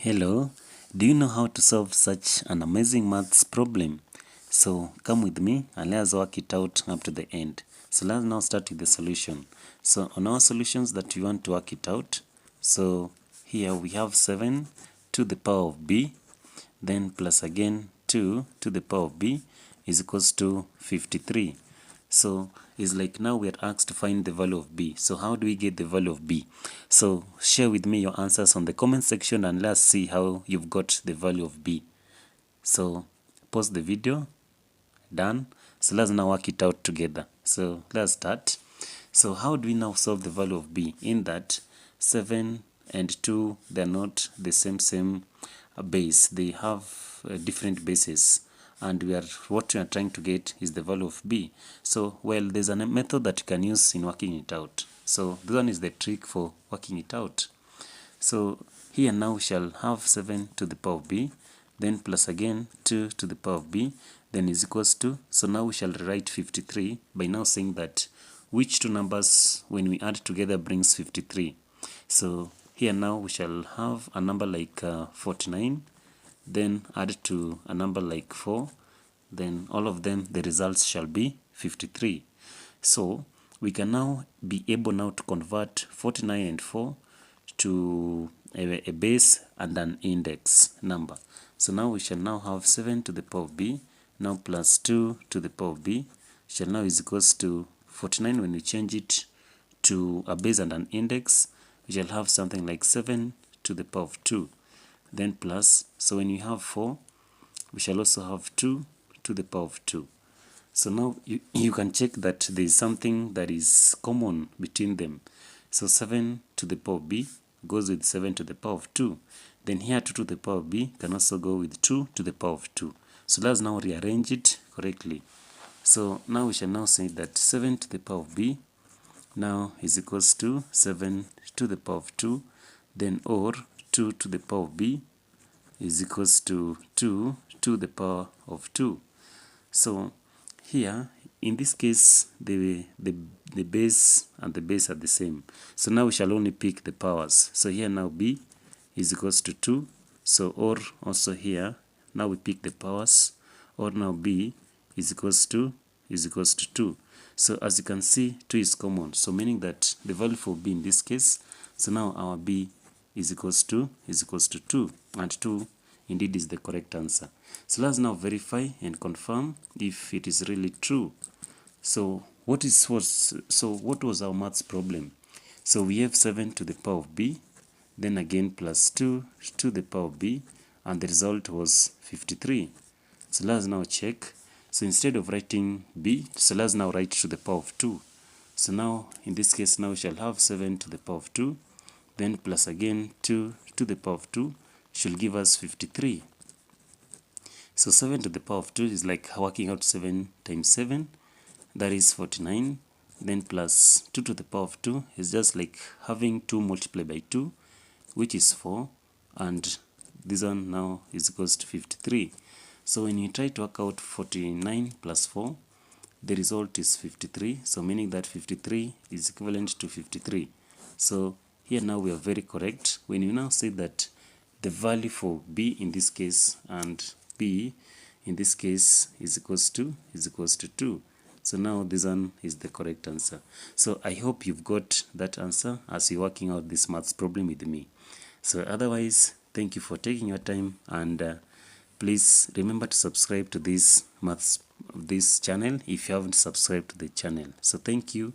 Hello, do you know how to solve such an amazing maths problem? So come with me and let us work it out up to the end. So let's now start with the solution. So on our solutions that we want to work it out, so here we have 7 to the power of b, then plus again 2 to the power of b is equals to 53. So it's like now we are asked to find the value of b. So how do we get the value of b? So share with me your answers on the comment section and let's see how you've got the value of b. So pause the video. Done. So let's now work it out together. So let's start. So how do we now solve the value of b? In that 7 and 2, they're not the same base. They have different bases. And what we are trying to get is the value of b. So, well, there's a method that you can use in working it out. So, this one is the trick for working it out. So, here now we shall have 7 to the power of b, then plus again 2 to the power of b, then is equals to, so now we shall write 53 by now saying that which two numbers when we add together brings 53. So, here now we shall have a number like 49, then add to a number like 4, then all of them, the results shall be 53. So we can now be able now to convert 49 and 4 to a base and an index number. So now we shall now have 7 to the power of b, now plus 2 to the power of b, shall now is equals to 49. When we change it to a base and an index, we shall have something like 7 to the power of 2. Then plus, so when you have 4, we shall also have 2 to the power of 2. So now you can check that there is something that is common between them. So 7 to the power of b goes with 7 to the power of 2. Then here 2 to the power of b can also go with 2 to the power of 2. So let's now rearrange it correctly. So now we shall now say that 7 to the power of b now is equals to 7 to the power of 2, then or 2 to the power of b is equals to 2 to the power of 2. So here, in this case, the base and the base are the same. So now we shall only pick the powers. So here now b is equals to 2. So or also here, now we pick the powers. Or now b is equals to 2. So as you can see, 2 is common. So meaning that the value for b in this case, so now our b is equals to 2, and 2 indeed is the correct answer. So let's now verify and confirm if it is really true. So what was our maths problem? So we have 7 to the power of b, then again plus 2 to the power of b, and the result was 53. So let's now check. So instead of writing b, so let's now write to the power of 2. So now in this case now we shall have 7 to the power of 2, then plus again 2 to the power of 2 should give us 53. So 7 to the power of 2 is like working out 7 times 7, that is 49. Then plus 2 to the power of 2 is just like having 2 multiplied by 2, which is 4, and this one now is equals to 53. So when you try to work out 49 plus 4, the result is 53. So meaning that 53 is equivalent to 53. So here now we are very correct. When you now say that the value for b in this case and b in this case is equals to 2. So now this one is the correct answer. So I hope you've got that answer as you're working out this maths problem with me. So otherwise, thank you for taking your time, and please remember to subscribe to this channel if you haven't subscribed to the channel. So thank you.